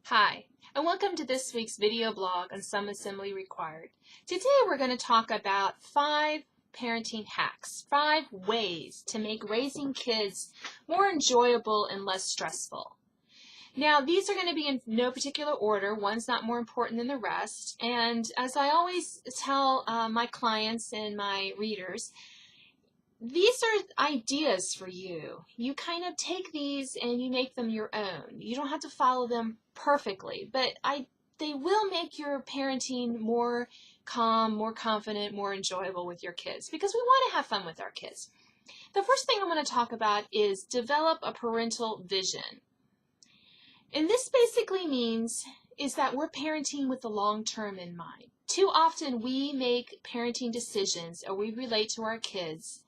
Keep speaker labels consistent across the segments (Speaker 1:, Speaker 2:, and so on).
Speaker 1: Hi, and welcome to this week's video blog on Some Assembly Required. Today we're going to talk about 5 parenting hacks, 5 ways to make raising kids more enjoyable and less stressful. Now, these are going to be in no particular order. One's not more important than the rest. And as I always tell my clients and my readers, these are ideas for you. You kind of take these and you make them your own. You don't have to follow them perfectly, but they will make your parenting more calm, more confident, more enjoyable with your kids because we want to have fun with our kids. The first thing I'm going to talk about is develop a parental vision. And this basically means is that we're parenting with the long term in mind. Too often we make parenting decisions or we relate to our kids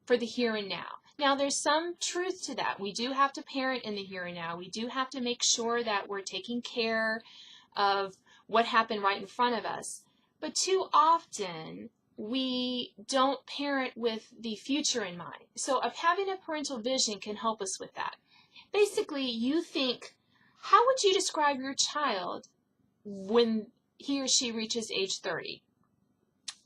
Speaker 1: for the here and now. Now, there's some truth to that. We do have to parent in the here and now. We do have to make sure that we're taking care of what happened right in front of us. But too often, we don't parent with the future in mind. So having a parental vision can help us with that. Basically, you think, how would you describe your child when he or she reaches age 30?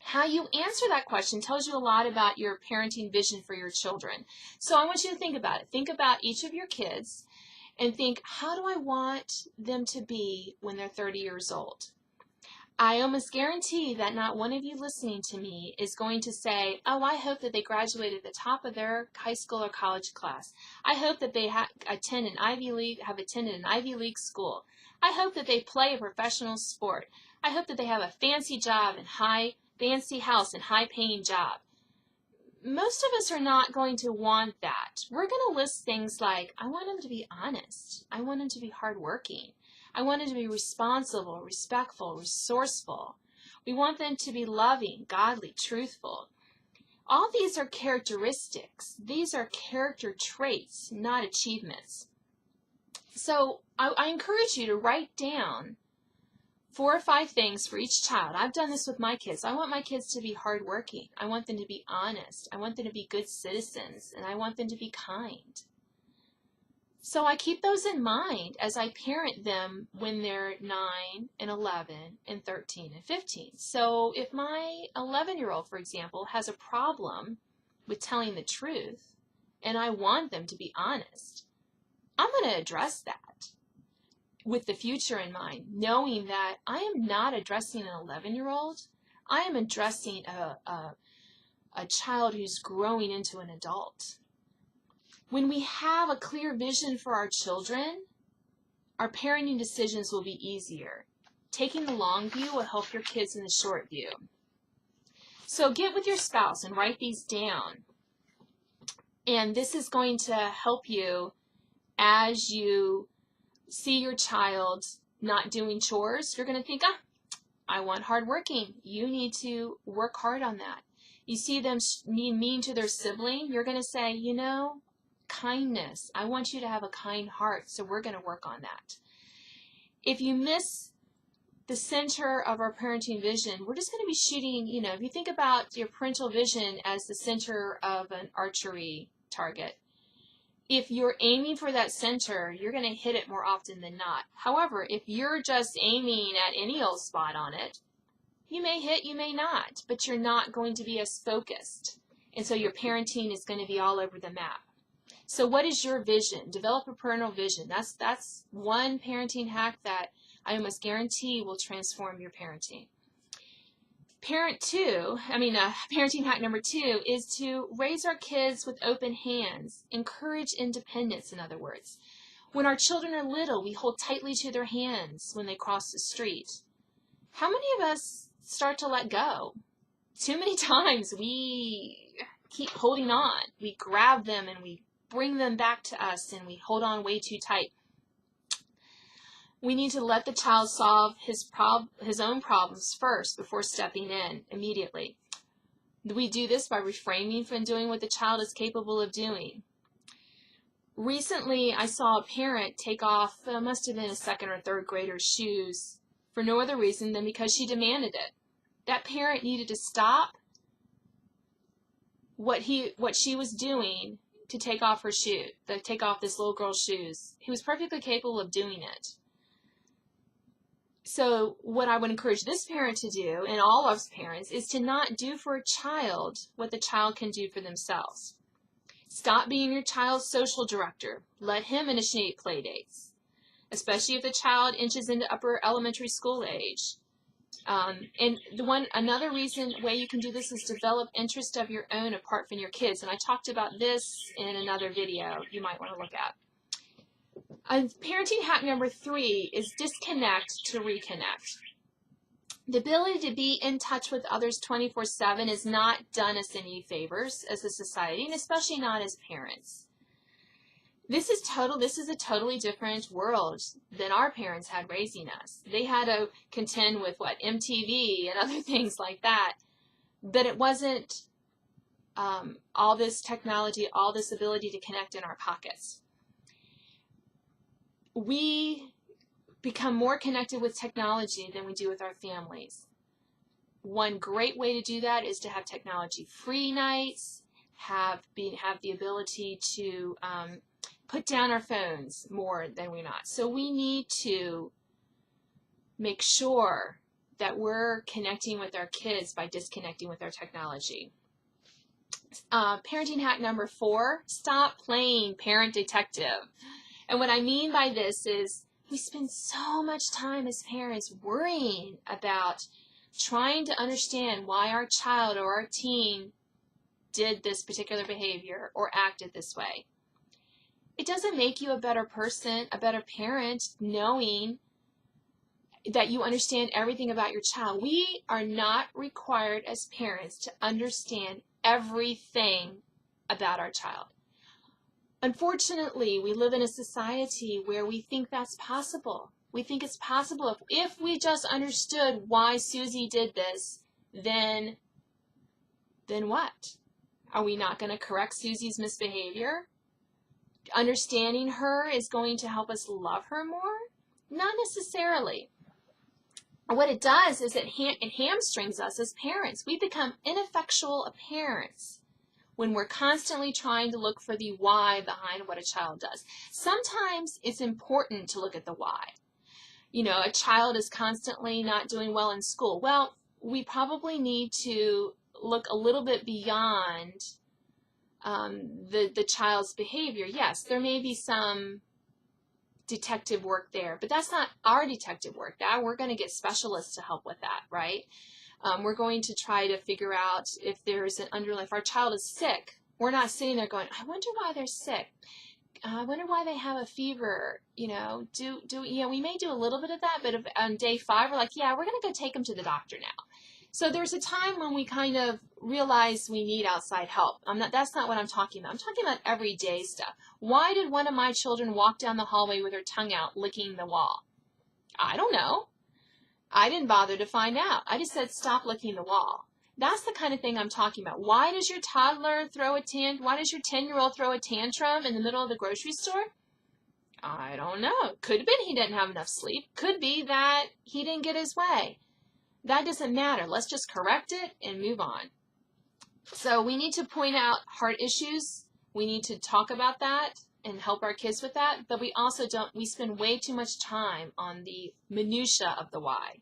Speaker 1: How you answer that question tells you a lot about your parenting vision for your children. So I want you to think about it. Think about each of your kids and think, how do I want them to be when they're 30 years old? I almost guarantee that not one of you listening to me is going to say, oh, I hope that they graduate at the top of their high school or college class. I hope that they have attended an Ivy League school. I hope that they play a professional sport. I hope that they have a fancy job and fancy house and high-paying job. Most of us are not going to want that. We're going to list things like, I want them to be honest. I want them to be hardworking. I want them to be responsible, respectful, resourceful. We want them to be loving, godly, truthful. All these are characteristics. These are character traits, not achievements. So I encourage you to write down 4 or 5 things for each child. I've done this with my kids. I want my kids to be hardworking. I want them to be honest. I want them to be good citizens. And I want them to be kind. So I keep those in mind as I parent them when they're 9 and 11 and 13 and 15. So if my 11-year-old, for example, has a problem with telling the truth and I want them to be honest, I'm going to address that with the future in mind, knowing that I am not addressing an 11-year-old. I am addressing a child who's growing into an adult. When we have a clear vision for our children, our parenting decisions will be easier. Taking the long view will help your kids in the short view. So get with your spouse and write these down. And this is going to help you as you see your child not doing chores. You're going to think, I want hardworking. You need to work hard on that. You see them being mean to their sibling, you're going to say, you know, kindness. I want you to have a kind heart, so we're going to work on that. If you miss the center of our parenting vision, we're just going to be shooting, you know, if you think about your parental vision as the center of an archery target, if you're aiming for that center, you're going to hit it more often than not. However, if you're just aiming at any old spot on it, you may hit, you may not, but you're not going to be as focused. And so your parenting is going to be all over the map. So what is your vision? Develop a parental vision. That's one parenting hack that I almost guarantee will transform your parenting. Parenting hack number 2 is to raise our kids with open hands. Encourage independence, in other words. When our children are little, we hold tightly to their hands when they cross the street. How many of us start to let go? Too many times we keep holding on. We grab them and we bring them back to us and we hold on way too tight. We need to let the child solve his own problems first before stepping in immediately. We do this by refraining from doing what the child is capable of doing. Recently, I saw a parent take off, must have been a 2nd or 3rd grader's shoes for no other reason than because she demanded it. That parent needed to stop what she was doing to take off her shoe, to take off this little girl's shoes. He was perfectly capable of doing it. So what I would encourage this parent to do, and all of us parents, is to not do for a child what the child can do for themselves. Stop being your child's social director. Let him initiate play dates, especially if the child inches into upper elementary school age. And another way you can do this is develop interest of your own apart from your kids. And I talked about this in another video you might want to look at. Parenting hack number 3 is disconnect to reconnect. The ability to be in touch with others 24/7 has not done us any favors as a society, and especially not as parents. This is a totally different world than our parents had raising us. They had to contend with MTV and other things like that. But it wasn't all this technology, all this ability to connect in our pockets. We become more connected with technology than we do with our families. One great way to do that is to have technology-free nights, have the ability to put down our phones more than we're not. So we need to make sure that we're connecting with our kids by disconnecting with our technology. Parenting hack number 4, stop playing parent detective. And what I mean by this is we spend so much time as parents worrying about trying to understand why our child or our teen did this particular behavior or acted this way. It doesn't make you a better person, a better parent, knowing that you understand everything about your child. We are not required as parents to understand everything about our child. Unfortunately, we live in a society where we think that's possible. We think it's possible if we just understood why Susie did this, then what? Are we not going to correct Susie's misbehavior? Understanding her is going to help us love her more? Not necessarily. What it does is it hamstrings us as parents. We become ineffectual parents when we're constantly trying to look for the why behind what a child does. Sometimes it's important to look at the why. A child is constantly not doing well in school. Well, we probably need to look a little bit beyond the child's behavior. Yes, there may be some detective work there, but that's not our detective work. That we're going to get specialists to help with that, right? We're going to try to figure out if there's an underlying, if our child is sick, we're not sitting there going, I wonder why they're sick. I wonder why they have a fever. We may do a little bit of that, but on day 5, we're like, yeah, we're going to go take them to the doctor now. So there's a time when we kind of realize we need outside help. That's not what I'm talking about. I'm talking about everyday stuff. Why did one of my children walk down the hallway with her tongue out, licking the wall? I don't know. I didn't bother to find out. I just said, stop licking the wall. That's the kind of thing I'm talking about. Why does your toddler why does your 10-year-old throw a tantrum in the middle of the grocery store? I don't know. Could have been he didn't have enough sleep. Could be that he didn't get his way. That doesn't matter. Let's just correct it and move on. So we need to point out heart issues. We need to talk about that and help our kids with that, but we also we spend way too much time on the minutia of the why.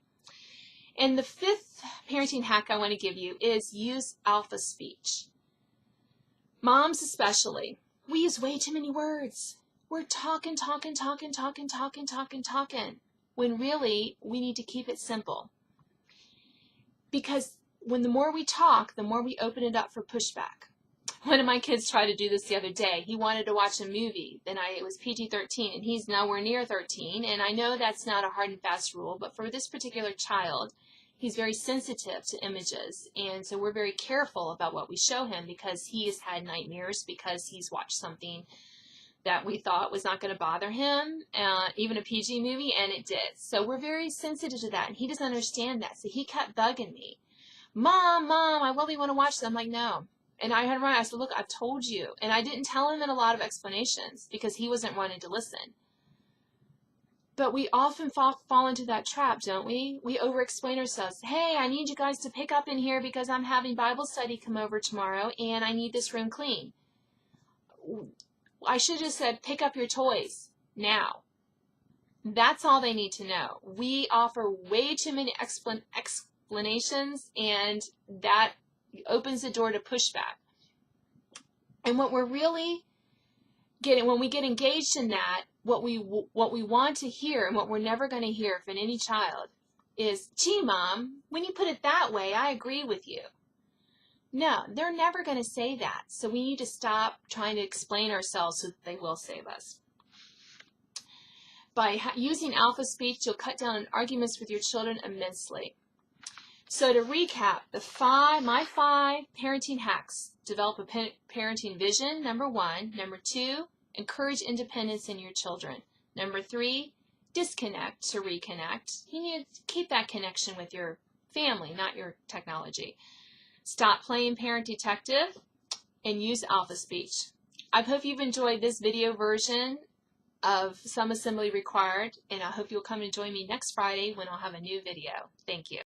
Speaker 1: And the 5th parenting hack I want to give you is use alpha speech. Moms especially, we use way too many words. We're talking, when really we need to keep it simple. Because the more we talk, the more we open it up for pushback. One of my kids tried to do this the other day. He wanted to watch a movie. It was PG-13, and he's nowhere near 13. And I know that's not a hard and fast rule, but for this particular child, he's very sensitive to images. And so we're very careful about what we show him because he has had nightmares because he's watched something that we thought was not going to bother him, even a PG movie, and it did. So we're very sensitive to that, and he doesn't understand that. So he kept bugging me. Mom, I really want to watch that. I'm like, no. And I had run. I said, look, I've told you. And I didn't tell him in a lot of explanations because he wasn't wanting to listen. But we often fall into that trap, don't we? We over-explain ourselves. Hey, I need you guys to pick up in here because I'm having Bible study come over tomorrow, and I need this room clean. I should have said, pick up your toys now. That's all they need to know. We offer way too many explanations, and that opens the door to pushback. And what we're really getting, when we get engaged in that, what we want to hear, and what we're never going to hear from any child, is, gee, Mom, when you put it that way, I agree with you. No, they're never going to say that. So we need to stop trying to explain ourselves so that they will save us. By using alpha speech, you'll cut down on arguments with your children immensely. So to recap, my five parenting hacks: develop a parenting vision, number 1. Number 2, encourage independence in your children. Number 3, disconnect to reconnect. You need to keep that connection with your family, not your technology. Stop playing parent detective and use alpha speech. I hope you've enjoyed this video version of Some Assembly Required, and I hope you'll come and join me next Friday when I'll have a new video. Thank you.